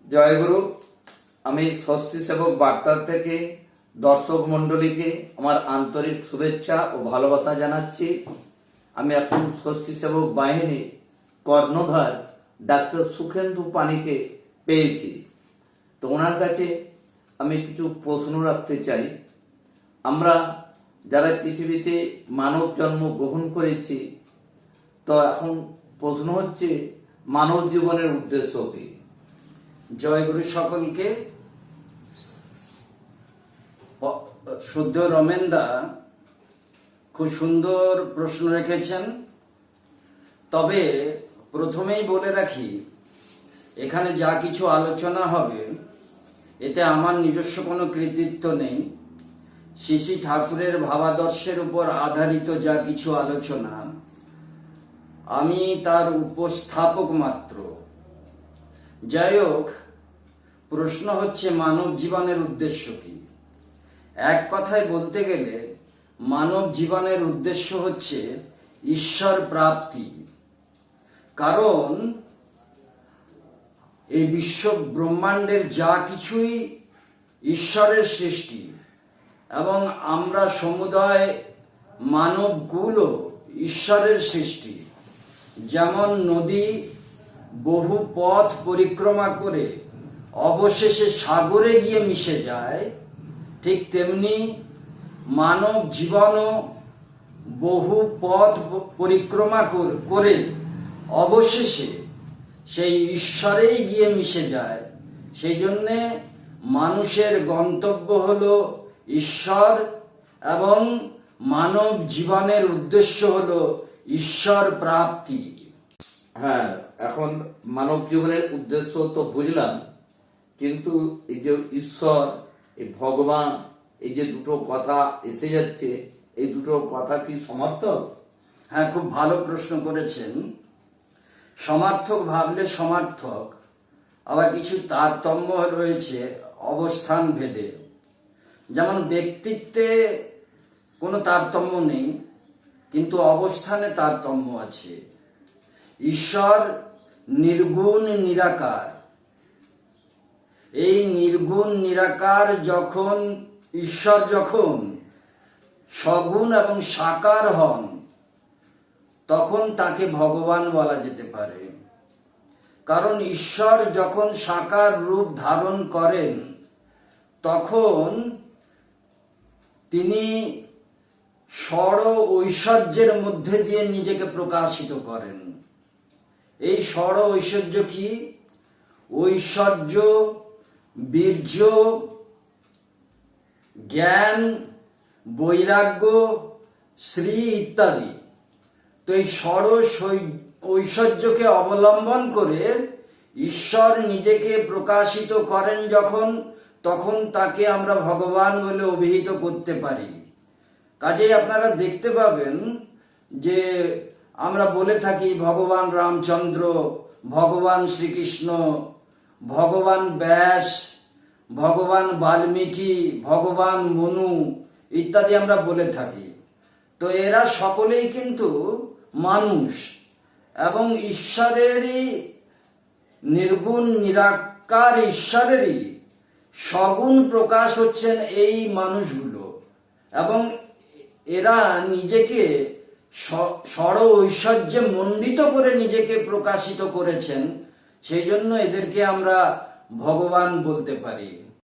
জয়গুরু। আমি ষষ্ঠী সেবক বার্তা থেকে দর্শক মণ্ডলীকে আমার আন্তরিক শুভেচ্ছা ও ভালোবাসা জানাচ্ছি। আমি এখন ষষ্ঠী সেবক বাহিনী কর্ণধার ডাক্তার সুখেন্দু পানিকে পেয়েছি। তো ওনার কাছে আমি কিছু প্রশ্ন রাখতে চাই। আমরা যারা পৃথিবীতে মানব জন্ম গ্রহণ করেছি, তো এখন প্রশ্ন হচ্ছে মানব জীবনের উদ্দেশ্য কি? জয়গুরু সকলকে। শুদ্ধ রমেনদা খুব সুন্দর প্রশ্ন রেখেছেন। তবে প্রথমেই বলে রাখি, এখানে যা কিছু আলোচনা হবে এতে আমার নিজস্ব কোনো কৃতিত্ব নেই। শ্রী ঠাকুরের ভাবাদর্শের উপর আধারিত যা কিছু আলোচনা, আমি তার উপস্থাপক মাত্র। যাই হোক, প্রশ্ন হচ্ছে মানব জীবনের উদ্দেশ্য কি? এক কথায় বলতে গেলে মানব জীবনের উদ্দেশ্য হচ্ছে ঈশ্বর প্রাপ্তি। কারণ এই বিশ্ব ব্রহ্মাণ্ডের যা কিছুই ঈশ্বরের সৃষ্টি, এবং আমরা সমুদায় মানবকুলও ঈশ্বরের সৃষ্টি। যেমন নদী বহু পথ পরিক্রমা করে অবশেষে সাগরে গিয়ে মিশে যায়, ঠিক তেমনি মানব জীবনও বহু পথ পরিক্রমা করে অবশেষে সেই ঈশ্বরেই গিয়ে মিশে যায়। সেই জন্যে মানুষের গন্তব্য হলো ঈশ্বর, এবং মানব জীবনের উদ্দেশ্য হলো ঈশ্বর প্রাপ্তি। হ্যাঁ, এখন মানব জীবনের উদ্দেশ্য তো বুঝলাম, কিন্তু এই যে ঈশ্বর, এই ভগবান, এই যে দুটো কথা এসে যাচ্ছে, এই দুটো কথা কি সমার্থক? হ্যাঁ, খুব ভালো প্রশ্ন করেছেন। সমার্থক ভাবলে সমার্থক, আবার কিছু তারতম্য রয়েছে অবস্থান ভেদে। যেমন ব্যক্তিত্বে কোনো তারতম্য নেই, কিন্তু অবস্থানে তারতম্য আছে। ঈশ্বর নির্গুণ নিরাকার। এই নির্গুণ নিরাকার যখন ঈশ্বর যখন সগুণ এবং সাকার হন, তখন তাকে ভগবান বলা যেতে পারে। কারণ ঈশ্বর যখন সাকার রূপ ধারণ করেন, তখন তিনি ষড় ঐশ্বর্যের মধ্যে দিয়ে নিজেকে প্রকাশিত করেন। এই ষড় ঐশ্বর্য কি? ঐশ্বর্য, বীর্য, জ্ঞান, বৈরাগ্য, শ্রী ইত্যাদি। তো এই ষড় ঐশ্বর্যকে অবলম্বন করে ঈশ্বর নিজেকে প্রকাশিত করেন যখন, তখন তাকে আমরা ভগবান বলে অভিহিত করতে পারি। কাজেই আপনারা দেখতে পাবেন যে আমরা বলে থাকি ভগবান রামচন্দ্র, ভগবান শ্রীকৃষ্ণ, ভগবান ব্যাস, ভগবান বাল্মীকি, ভগবান মনু ইত্যাদি আমরা বলে থাকি। তো এরা সকলেই কিন্তু মানুষ, এবং ঈশ্বরেরই নির্গুণ নিরাকার ঈশ্বরেরই সগুণ প্রকাশ হচ্ছেন এই মানুষগুলো, এবং এরা নিজেকে ষড় ঐশ্বর্যে মণ্ডিত করে নিজেকে প্রকাশিত করেছেন। সেই জন্য এদেরকে আমরা ভগবান বলতে পারি।